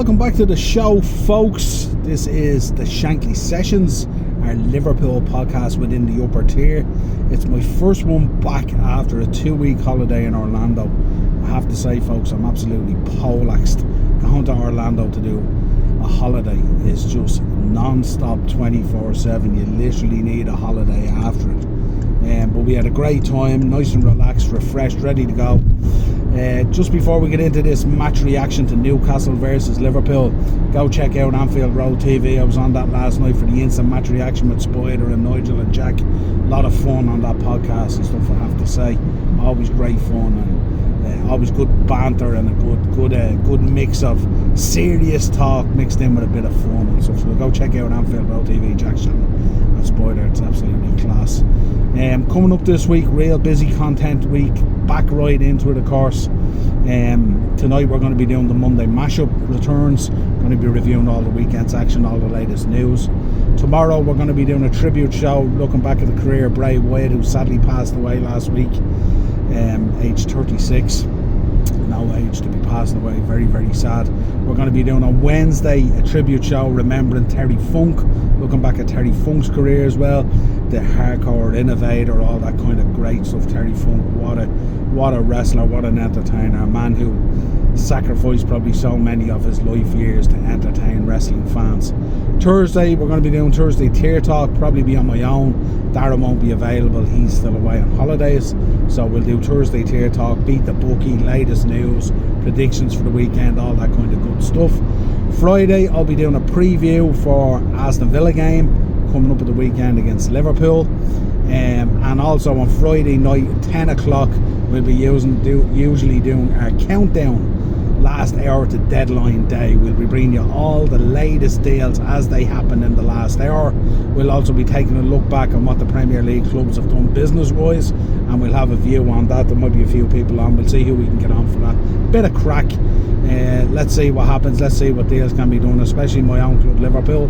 welcome back to the show, folks. This is the Shankly Sessions, our Liverpool podcast within the upper tier. It's my first one back after a 2-week holiday in Orlando. I have to say, folks, I'm absolutely poleaxed. Going to Orlando to do a holiday is just non-stop 24/7. You literally need a holiday after it. But we had a great time, nice and relaxed, refreshed, ready to go. Just before we get into this match reaction to Newcastle versus Liverpool, go check out Anfield Road TV. I was on that last night for the instant match reaction with Spider and Nigel and Jack. A lot of fun on that podcast and stuff, I have to say. Always great fun and always good banter and a good mix of serious talk mixed in with a bit of fun and stuff. So go check out Anfield Road TV, Jack's channel, and Spider. It's absolutely class. Coming up this week, real busy content week, back right into it, of course. Tonight we're going to be doing the Monday mashup returns, going to be reviewing all the weekend's action, all the latest news. Tomorrow we're going to be doing a tribute show looking back at the career of Bray Wyatt, who sadly passed away last week, age 36. No age to be passing away, very, very sad. We're going to be doing on Wednesday a tribute show remembering Terry Funk, looking back at Terry Funk's career as well, the hardcore innovator, all that kind of great stuff. Terry Funk, what a wrestler, what an entertainer, a man who sacrificed probably so many of his life years to entertain wrestling fans. Thursday we're going to be doing Thursday Tier Talk, probably be on my own. Darren won't be available, he's still away on holidays, so we'll do Thursday Tier Talk, beat the bookie, latest news, predictions for the weekend, all that kind of good stuff. Friday I'll be doing a preview for Aston Villa game coming up at the weekend against Liverpool, and also on Friday night at 10 o'clock we'll be usually doing our countdown, last hour to deadline day. We'll be bringing you all the latest deals as they happen in the last hour. We'll also be taking a look back on what the Premier League clubs have done business wise, and we'll have a view on that. There might be a few people on, we'll see who we can get on for that. Bit of crack. Let's see what happens, let's see what deals can be done, especially my own club Liverpool.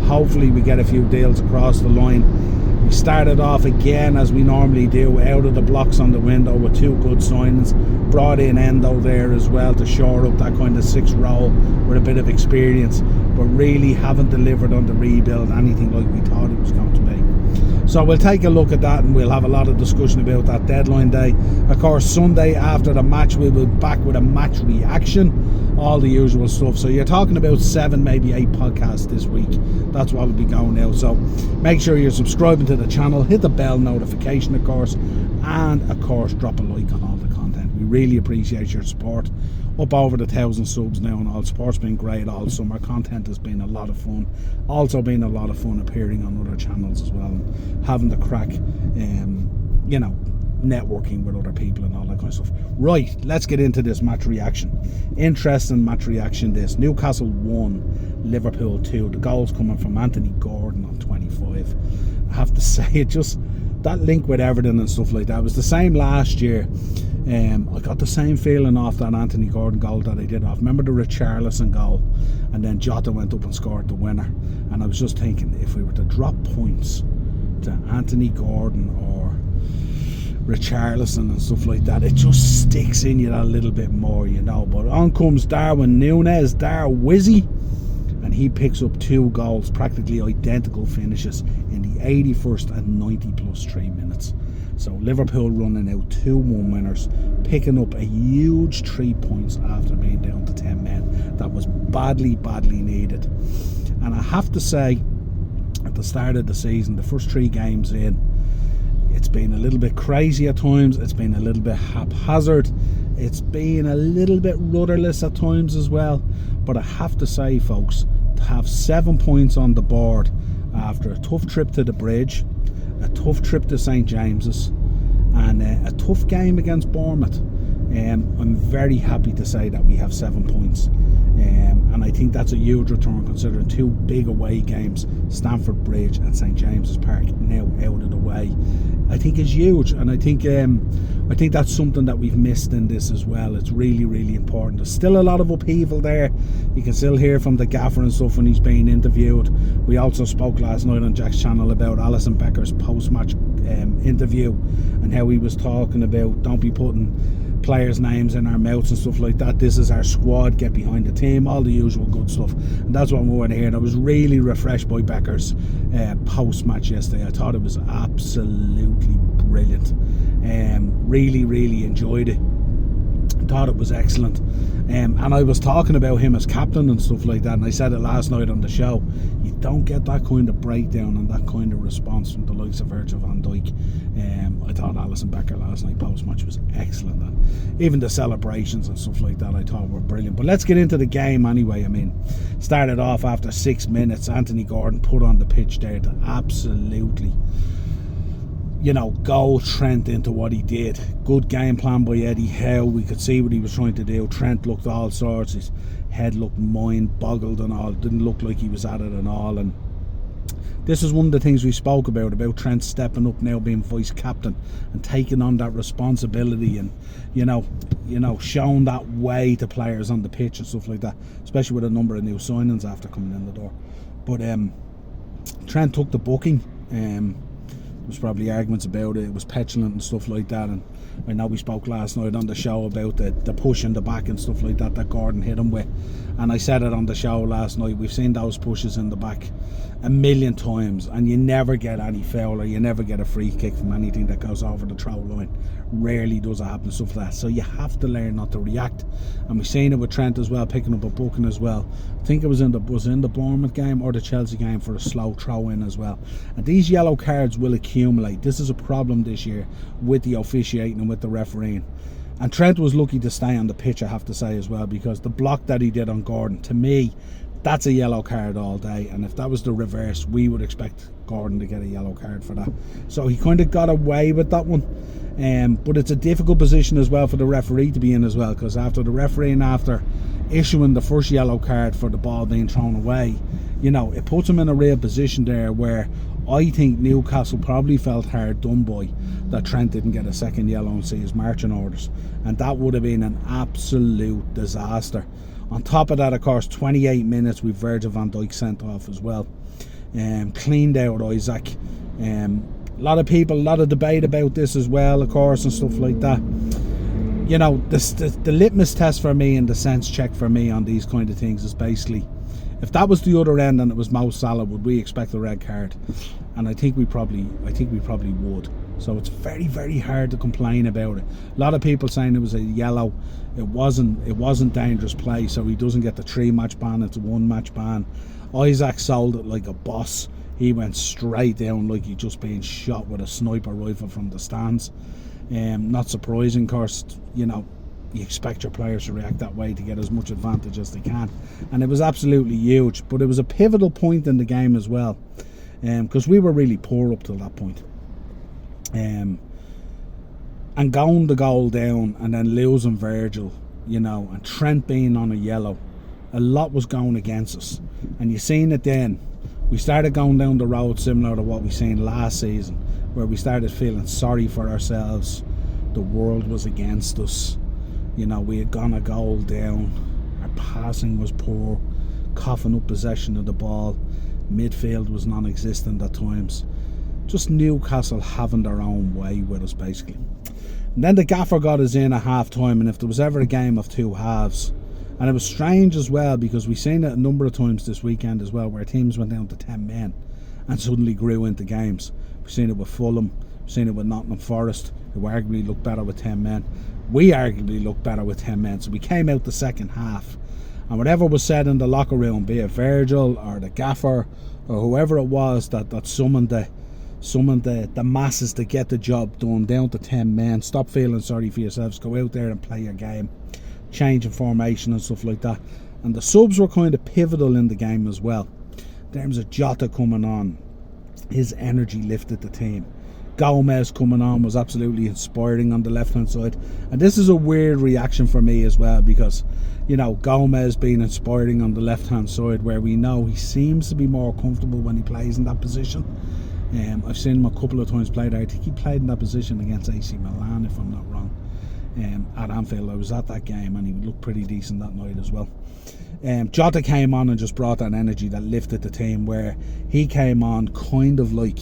Hopefully we get a few deals across the line. We started off again, as we normally do, out of the blocks on the window with 2 good signings. Brought in Endo there as well to shore up that kind of 6th role with a bit of experience, but really haven't delivered on the rebuild anything like we thought it was going to be. So we'll take a look at that and we'll have a lot of discussion about that deadline day. Of course, Sunday after the match we'll be back with a match reaction, all the usual stuff. So you're talking about 7, maybe 8 podcasts this week. That's what will be going out. So make sure you're subscribing to the channel, hit the bell notification, of course, and of course drop a like on all the content. We really appreciate your support. Up over the 1,000 subs now, and all support's been great all summer. Content has been a lot of fun. Also been a lot of fun appearing on other channels as well, and having the crack, networking with other people and all that kind of stuff. Right, let's get into this match reaction. Interesting match reaction this. Newcastle 1, Liverpool 2. The goals coming from Anthony Gordon on 25. I have to say, it just, that link with Everton and stuff like that was the same last year. I got the same feeling off that Anthony Gordon goal that I did off. Remember the Richarlison goal? And then Jota went up and scored the winner. And I was just thinking, if we were to drop points to Anthony Gordon or Richarlison and stuff like that, it just sticks in you that little bit more, But on comes Darwin Núñez, Darwizzy, and he picks up 2 goals, practically identical finishes in the 81st and 90 plus 3 minutes. So Liverpool running out 2-1 winners, picking up a huge 3 points after being down to 10 men. That was badly needed. And I have to say, at the start of the season, the first 3 games in, it's been a little bit crazy at times, it's been a little bit haphazard, it's been a little bit rudderless at times as well. But I have to say, folks, to have 7 points on the board after a tough trip to the Bridge, a tough trip to St James's, and a tough game against Bournemouth, I'm very happy to say that we have 7 points, and I think that's a huge return considering 2 big away games, Stamford Bridge and St James's Park, now out of the way. I think is huge, and I think that's something that we've missed in this as well. It's really important. There's still a lot of upheaval there. You can still hear from the gaffer and stuff when he's being interviewed. We also spoke last night on Jack's channel about Alisson Becker's post-match interview, and how he was talking about don't be putting players' names in our mouths and stuff like that. This is our squad, get behind the team, all the usual good stuff. And that's what we want to hear. And I was really refreshed by Becker's post-match yesterday. I thought it was absolutely brilliant. Really, really enjoyed it. Thought it was excellent. And I was talking about him as captain and stuff like that, and I said it last night on the show. You don't get that kind of breakdown and that kind of response from the likes of Virgil van Dijk. I thought Alisson Becker last night post-match was excellent, and even the celebrations and stuff like that I thought were brilliant. But let's get into the game anyway. I mean, started off after 6 minutes, Anthony Gordon put on the pitch there to absolutely, goal Trent into what he did. Good game plan by Eddie Howe. We could see what he was trying to do. Trent looked all sorts. His head looked mind-boggled and all. It didn't look like he was at it and all. And this is one of the things we spoke about Trent stepping up now, being vice captain and taking on that responsibility and, showing that way to players on the pitch and stuff like that, especially with a number of new signings after coming in the door. But Trent took the booking. There was probably arguments about it. It was petulant and stuff like that. And I know we spoke last night on the show about the push in the back and stuff like that Gordon hit him with. And I said it on the show last night. We've seen those pushes in the back a million times, and you never get any foul or you never get a free kick from anything that goes over the throw line. Rarely does it happen, stuff like that. So you have to learn not to react. And we've seen it with Trent as well, picking up a booking as well. I think it was in the Bournemouth game or the Chelsea game for a slow throw in as well. And these yellow cards will accumulate. This is a problem this year with the officiating and with the refereeing. And Trent was lucky to stay on the pitch, I have to say as well, because the block that he did on Gordon, to me, that's a yellow card all day. And if that was the reverse, we would expect Gordon to get a yellow card for that. So he kind of got away with that one. But it's a difficult position as well for the referee to be in as well, because after the refereeing, after issuing the first yellow card for the ball being thrown away, it puts him in a real position there where I think Newcastle probably felt hard done by that Trent didn't get a second yellow and see his marching orders, and that would have been an absolute disaster. On top of that, of course, 28 minutes with Virgil van Dijk sent off as well. Cleaned out Isaac. A lot of debate about this as well, of course, and stuff like that. The litmus test for me and the sense check for me on these kind of things is basically, if that was the other end and it was Mo Salah, would we expect a red card? And I think we probably would. So it's very, very hard to complain about it. A lot of people saying it was a yellow. It wasn't dangerous play, so he doesn't get the 3-match ban. It's a 1-match ban. Isaac sold it like a boss. He went straight down like he'd just been shot with a sniper rifle from the stands. Not surprising, of course. You expect your players to react that way to get as much advantage as they can, and it was absolutely huge. But it was a pivotal point in the game as well, because we were really poor up till that point. And going the goal down and then losing Virgil, and Trent being on a yellow, a lot was going against us. And you seen it then. We started going down the road similar to what we seen last season, where we started feeling sorry for ourselves. The world was against us. We had gone a goal down. Our passing was poor, coughing up possession of the ball. Midfield was non-existent at times. Just Newcastle having their own way with us, basically. And then the gaffer got us in at half-time, and if there was ever a game of two halves, and it was strange as well, because we've seen it a number of times this weekend as well, where teams went down to 10 men and suddenly grew into games. We've seen it with Fulham, we've seen it with Nottingham Forest, who arguably looked better with 10 men. We arguably looked better with 10 men, so we came out the second half, and whatever was said in the locker room, be it Virgil or the gaffer or whoever it was that summoned the masses to get the job done, down to 10 men, stop feeling sorry for yourselves, go out there and play your game, change in formation and stuff like that. And the subs were kind of pivotal in the game as well. In terms of Jota coming on, his energy lifted the team. Gomez coming on was absolutely inspiring on the left hand side, and this is a weird reaction for me as well, because Gomez being inspiring on the left hand side, where we know he seems to be more comfortable when he plays in that position. I've seen him a couple of times play there. I think he played in that position against AC Milan, if I'm not wrong, at Anfield. I was at that game and he looked pretty decent that night as well. Jota came on and just brought that energy that lifted the team, where he came on kind of like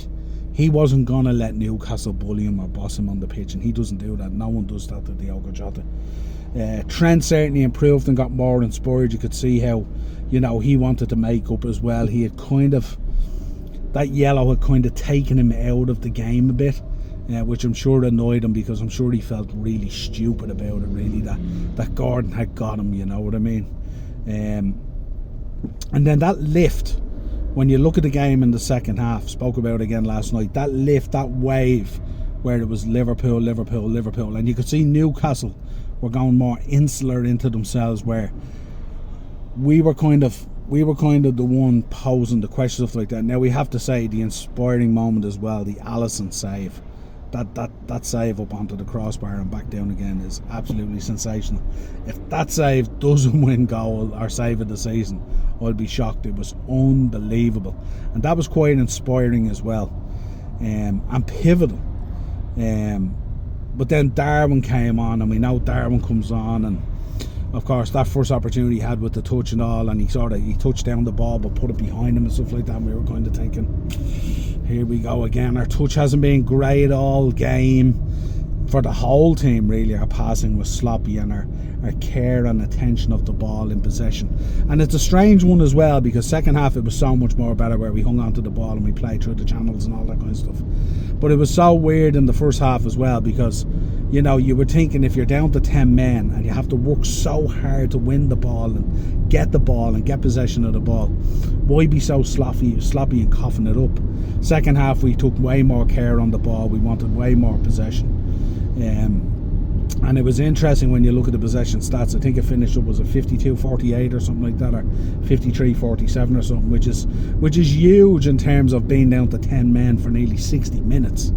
he wasn't going to let Newcastle bully him or boss him on the pitch, and he doesn't do that. No one does that to Diogo Jota. Trent certainly improved and got more inspired. You could see how, he wanted to make up as well. He had that yellow had kind of taken him out of the game a bit, which I'm sure annoyed him, because I'm sure he felt really stupid about it, really, that Gordon had got him, you know what I mean? And then that lift, when you look at the game in the second half, spoke about it again last night, that lift, that wave, where it was Liverpool, and you could see Newcastle were going more insular into themselves, where we were kind of the one posing the questions, stuff like that. Now we have to say the inspiring moment as well, the Alisson save. That save up onto the crossbar and back down again is absolutely sensational. If that save doesn't win goal or save of the season, I'll be shocked. It was unbelievable, and that was quite inspiring as well, and pivotal. But then Darwin came on, and we know Darwin comes on, and of course that first opportunity he had with the touch and all, and he touched down the ball but put it behind him and stuff like that, and we were kind of thinking, here we go again. Our touch hasn't been great all game for the whole team, really. Our passing was sloppy, and our care and attention of the ball in possession. And it's a strange one as well, because second half it was so much more better, where we hung on to the ball and we played through the channels and all that kind of stuff. But it was so weird in the first half as well, because you were thinking, if you're down to 10 men and you have to work so hard to win the ball and get the ball and get possession of the ball, why be so sloppy and coughing it up? Second half we took way more care on the ball, we wanted way more possession. And it was interesting when you look at the possession stats. I think it finished up, was it 52-48 or something like that, or 53-47 or something, which is huge in terms of being down to 10 men for nearly 60 minutes.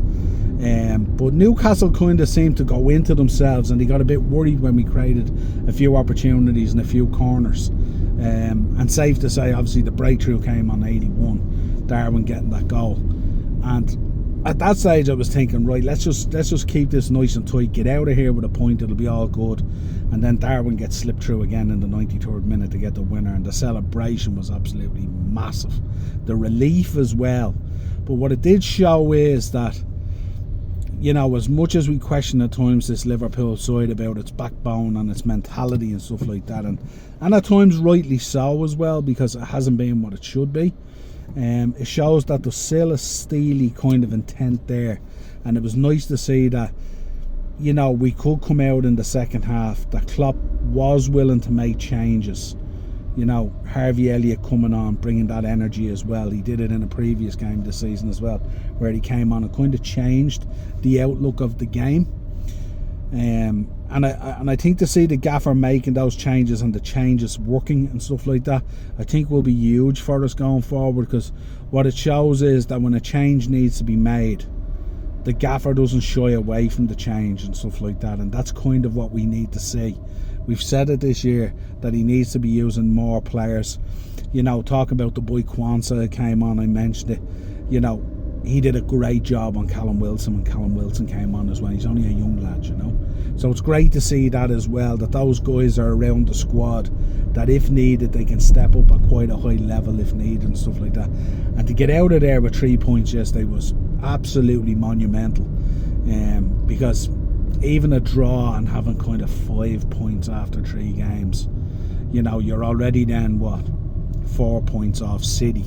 But Newcastle kind of seemed to go into themselves, and they got a bit worried when we created a few opportunities and a few corners. And safe to say, obviously the breakthrough came on 81, Darwin getting that goal. And at that stage I was thinking, right, let's just keep this nice and tight, get out of here with a point, it'll be all good. And then Darwin gets slipped through again in the 93rd minute to get the winner, and the celebration was absolutely massive, the relief as well. But what it did show is that, as much as we question at times this Liverpool side about its backbone and its mentality and stuff like that, and at times rightly so as well, because it hasn't been what it should be, it shows that there's still a steely kind of intent there. And it was nice to see that, we could come out in the second half, that Klopp was willing to make changes. Harvey Elliott coming on, bringing that energy as well. He did it in a previous game this season as well, where he came on and kind of changed the outlook of the game. And I think to see the gaffer making those changes and the changes working and stuff like that, I think will be huge for us going forward, because what it shows is that when a change needs to be made, the gaffer doesn't shy away from the change and stuff like that, and that's kind of what we need to see. We've said it this year that he needs to be using more players. Talk about the boy Kwanzaa came on, I mentioned it. He did a great job on Callum Wilson when Callum Wilson came on as well. He's only a young lad, So it's great to see that as well, that those guys are around the squad, that if needed they can step up at quite a high level if needed and stuff like that. And to get out of there with 3 points yesterday was absolutely monumental, because even a draw and having kind of 5 points after 3 games, you're already then 4 points off City,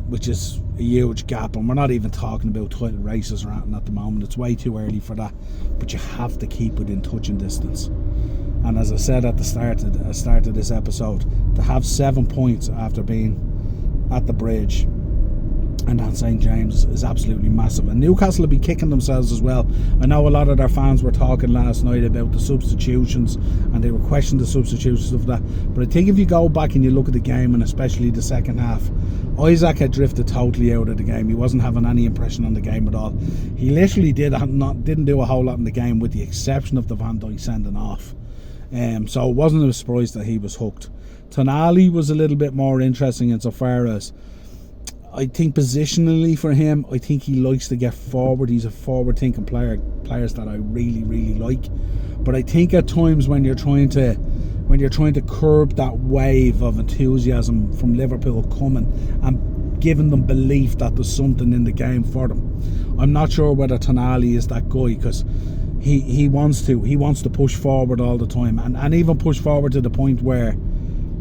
which is a huge gap, and we're not even talking about title races or anything at the moment. It's way too early for that, but you have to keep within touching distance. And as I said at the start of this episode, to have 7 points after being at the bridge and at St James is absolutely massive. And Newcastle will be kicking themselves as well. I know a lot of their fans were talking last night about the substitutions, and they were questioning the substitutions of that. But I think if you go back and you look at the game, and especially the second half, Isaac had drifted totally out of the game. He wasn't having any impression on the game at all. He literally didn't do a whole lot in the game, with the exception of the Van Dijk sending off. So it wasn't a surprise that he was hooked. Tonali was a little bit more interesting insofar as, I think positionally for him, I think he likes to get forward. He's a forward-thinking players that I really, really like. But I think at times when you're trying to curb that wave of enthusiasm from Liverpool coming and giving them belief that there's something in the game for them. I'm not sure whether Tonali is that guy, because he wants to push forward all the time, and even push forward to the point where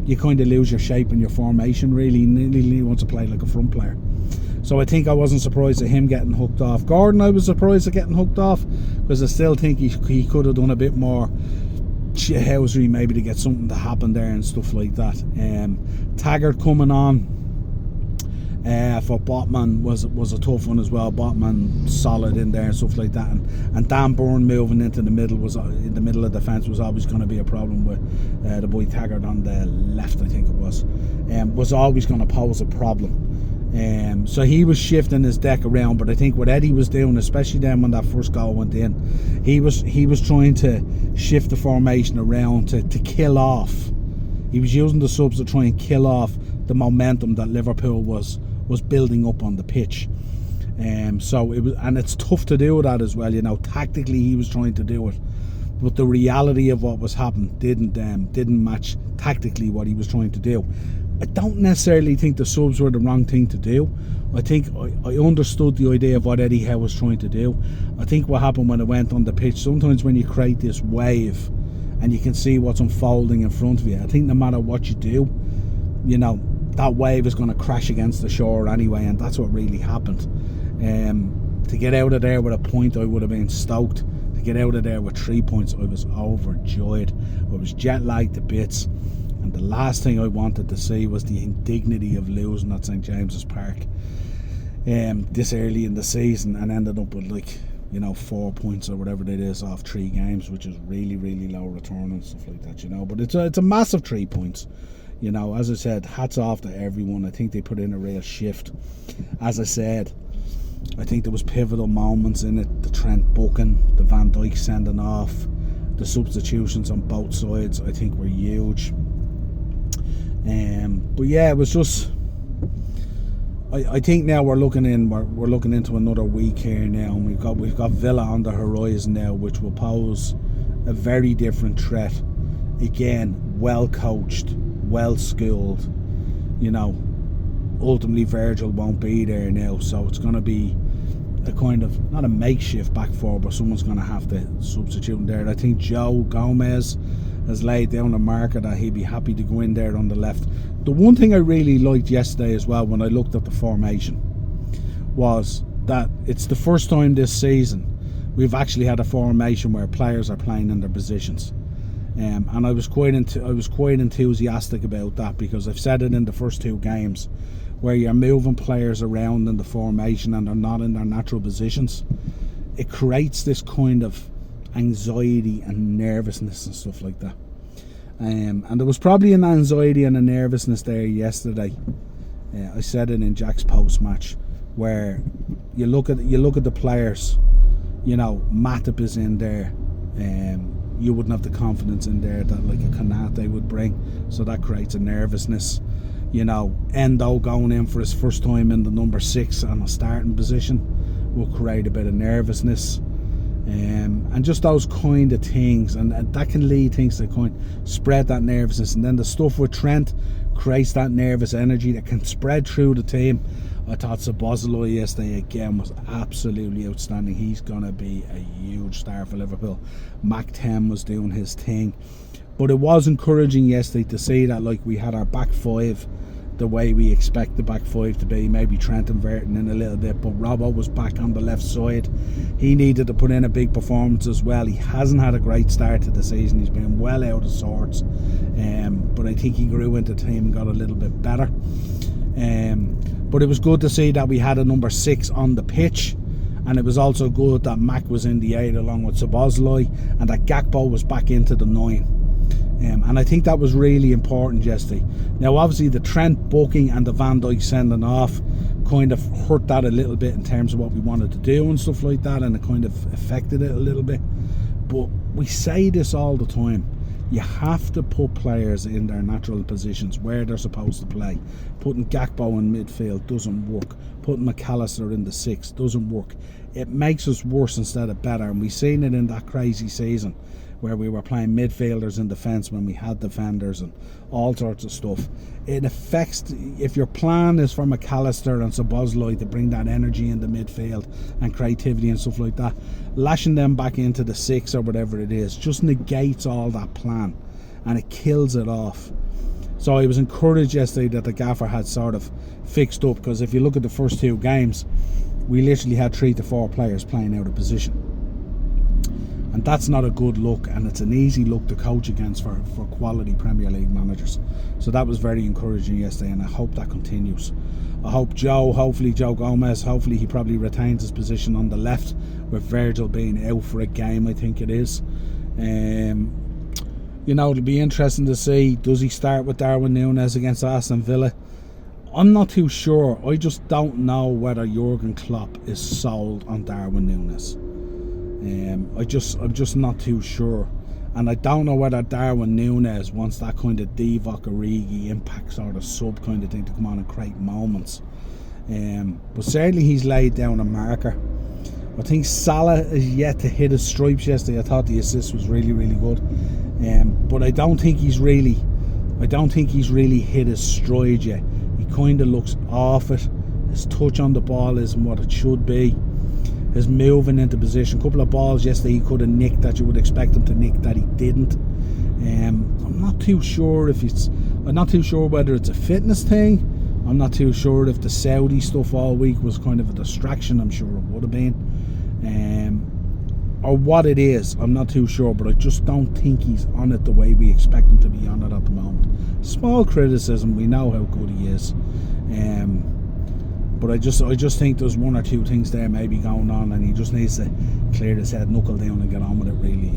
you kind of lose your shape and your formation. Really, he wants to play like a front player. So I think I wasn't surprised at him getting hooked off. Gordon, I was surprised at getting hooked off, because I still think he could have done a bit more housery maybe to get something to happen there and stuff like that. Taggart coming on for Botman was a tough one as well. Botman solid in there and stuff like that, and Dan Burn moving into the middle in the middle of defence was always going to be a problem with the boy Taggart on the left, I think it was always going to pose a problem. So he was shifting his deck around, but I think what Eddie was doing, especially then when that first goal went in, he was trying to shift the formation around to kill off. He was using the subs to try and kill off the momentum that Liverpool was building up on the pitch. So it was, and it's tough to do that as well. Tactically he was trying to do it, but the reality of what was happening didn't match tactically what he was trying to do. I don't necessarily think the subs were the wrong thing to do. I think I understood the idea of what Eddie Howe was trying to do. I think what happened when it went on the pitch, sometimes when you create this wave and you can see what's unfolding in front of you, I think no matter what you do, that wave is going to crash against the shore anyway, and that's what really happened. To get out of there with a point, I would have been stoked. To get out of there with 3 points, I was overjoyed. I was jet lagged to bits. And the last thing I wanted to see was the indignity of losing at St James's Park this early in the season, and ended up with 4 points or whatever it is off 3 games, which is really, really low return and stuff like that, but it's a massive 3 points. As I said, hats off to everyone. I think they put in a real shift. As I said, I think there was pivotal moments in it. The Trent booking, the Van Dijk sending off, the substitutions on both sides I think were huge. But yeah, it was just, I think now we're looking into another week here now, and we've got Villa on the horizon now, which will pose a very different threat. Again, well coached, well schooled. Ultimately Virgil won't be there now, so it's going to be a kind of, not a makeshift back four, but someone's going to have to substitute in there. I think Joe Gomez has laid down a marker that he'd be happy to go in there on the left. The one thing I really liked yesterday as well when I looked at the formation was that it's the first time this season we've actually had a formation where players are playing in their positions. And I was quite enthusiastic about that, because I've said it in the first 2 games, where you're moving players around in the formation and they're not in their natural positions. It creates this kind of anxiety and nervousness and stuff like that. And there was probably an anxiety and a nervousness there yesterday. I said it in Jack's post-match, where you look at the players. Matip is in there. You wouldn't have the confidence in there that like a Konate would bring, so that creates a nervousness. Endo going in for his first time in the number 6 on a starting position will create a bit of nervousness. And just those kind of things, and that can lead things to kind of spread that nervousness. And then the stuff with Trent creates that nervous energy that can spread through the team. I thought Szoboszlai yesterday again was absolutely outstanding. He's going to be a huge star for Liverpool. Mac 10 was doing his thing, but it was encouraging yesterday to see that we had our back 5 the way we expect the back 5 to be. Maybe Trent inverting in a little bit, but Robbo was back on the left side. He needed to put in a big performance as well. He hasn't had a great start to the season. He's been well out of sorts, but I think he grew into the team and got a little bit better. But it was good to see that we had a number 6 on the pitch, and it was also good that Mac was in the 8 along with Szoboszlai, and that Gakpo was back into the 9. And I think that was really important yesterday. Now obviously the Trent booking and the Van Dijk sending off kind of hurt that a little bit in terms of what we wanted to do and stuff like that, and it kind of affected it a little bit. But we say this all the time, you have to put players in their natural positions where they're supposed to play. Putting Gakpo in midfield doesn't work. Putting McAllister in the 6 doesn't work. It makes us worse instead of better, and we've seen it in that crazy season where we were playing midfielders in defence when we had defenders and all sorts of stuff. It affects, if your plan is for McAllister and Szoboszlai to bring that energy in the midfield and creativity and stuff like that, lashing them back into the 6 or whatever it is just negates all that plan and it kills it off. So I was encouraged yesterday that the gaffer had sort of fixed up, because if you look at the first 2 games, we literally had 3 to 4 players playing out of position. And that's not a good look, and it's an easy look to coach against for quality Premier League managers. So that was very encouraging yesterday, and I hope that continues. I hope hopefully Joe Gomez, hopefully he probably retains his position on the left, with Virgil being out for a game, I think it is. It'll be interesting to see, does he start with Darwin Núñez against Aston Villa? I'm not too sure. I just don't know whether Jurgen Klopp is sold on Darwin Núñez. I'm just not too sure. And I don't know whether Darwin Núñez wants that kind of Divock Origi impact sort of sub kind of thing to come on and create moments. But certainly he's laid down a marker. I think Salah is yet to hit his stripes yesterday. I thought the assist was really, really good. But I don't think he's really hit his stride yet. He kind of looks off it. His touch on the ball isn't what it should be. His moving into position. A couple of balls yesterday he could have nicked that you would expect him to nick that he didn't. I'm not too sure whether it's a fitness thing. I'm not too sure if the Saudi stuff all week was kind of a distraction. I'm sure it would have been. Or what it is, I'm not too sure, but I just don't think he's on it the way we expect him to be on it at the moment. Small criticism, we know how good he is. But I just think there's 1 or 2 things there maybe going on, and he just needs to clear his head, knuckle down and get on with it really,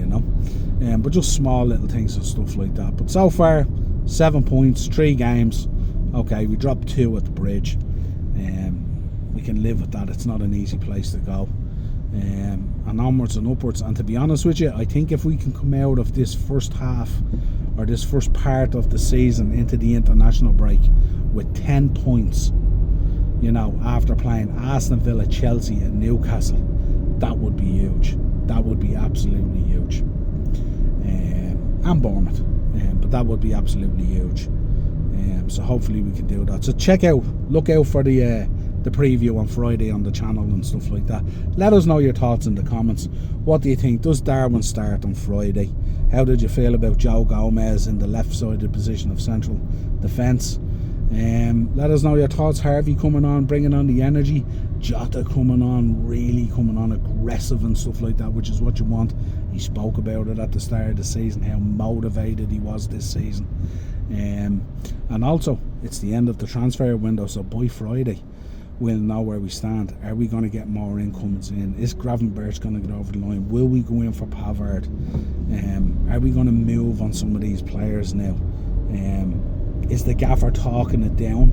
But just small little things and stuff like that. But so far, 7 points, 3 games. Okay, we dropped 2 at the bridge. We can live with that. It's not an easy place to go. And onwards and upwards. And to be honest with you, I think if we can come out of this first half or this first part of the season into the international break with 10 points, after playing Aston Villa, Chelsea and Newcastle, that would be huge. That would be absolutely huge. And Bournemouth, but that would be absolutely huge. So hopefully we can do that. So look out for the preview on Friday on the channel and stuff like that. Let us know your thoughts in the comments. What do you think? Does Darwin start on Friday? How did you feel about Joe Gomez in the left-sided position of central defence? Let us know your thoughts. Harvey coming on, bringing on the energy. Jota coming on aggressive and stuff like that, which is what you want. He spoke about it at the start of the season, how motivated he was this season. And also, it's the end of the transfer window, so by Friday we'll know where we stand. Are we going to get more incomings in? Is Gravenberch going to get over the line? Will we go in for Pavard? Are we going to move on some of these players now? Is the gaffer talking it down?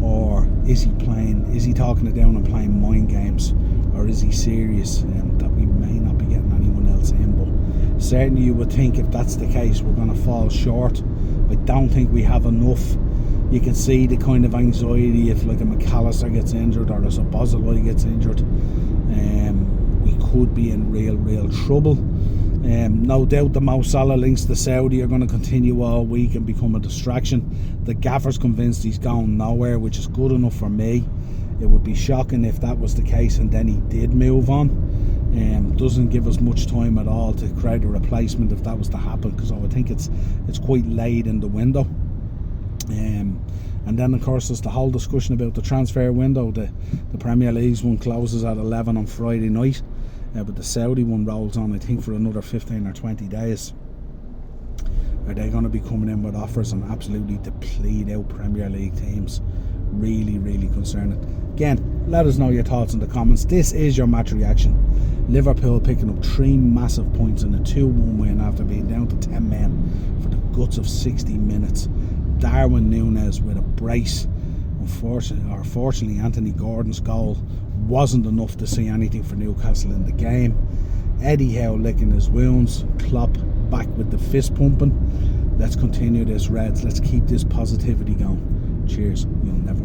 Or is he talking it down and playing mind games? Or is he serious that we may not be getting anyone else in? But certainly you would think if that's the case, we're going to fall short. I don't think we have enough. You can see the kind of anxiety if like a McAllister gets injured or a Szoboszlai gets injured. We could be in real trouble. No doubt the Mo Salah links to Saudi are going to continue all week and become a distraction. The gaffer's convinced he's going nowhere, which is good enough for me. It would be shocking if that was the case and then he did move on. Doesn't give us much time at all to create a replacement if that was to happen, because I would think it's quite late in the window. And then of course there's the whole discussion about the transfer window. The Premier League's one closes at 11 on Friday night, but the Saudi one rolls on I think for another 15 or 20 days. Are they going to be coming in with offers and absolutely deplete out Premier League teams? Really concerning. Again, let us know your thoughts in the comments. This is your match reaction. Liverpool picking up 3 massive points in a 2-1 win after being down to 10 men for the guts of 60 minutes. Darwin Núñez with a brace. Unfortunately, Anthony Gordon's goal wasn't enough to see anything for Newcastle in the game. Eddie Howe licking his wounds. Klopp back with the fist pumping. Let's continue this, Reds. Let's keep this positivity going. Cheers. You'll never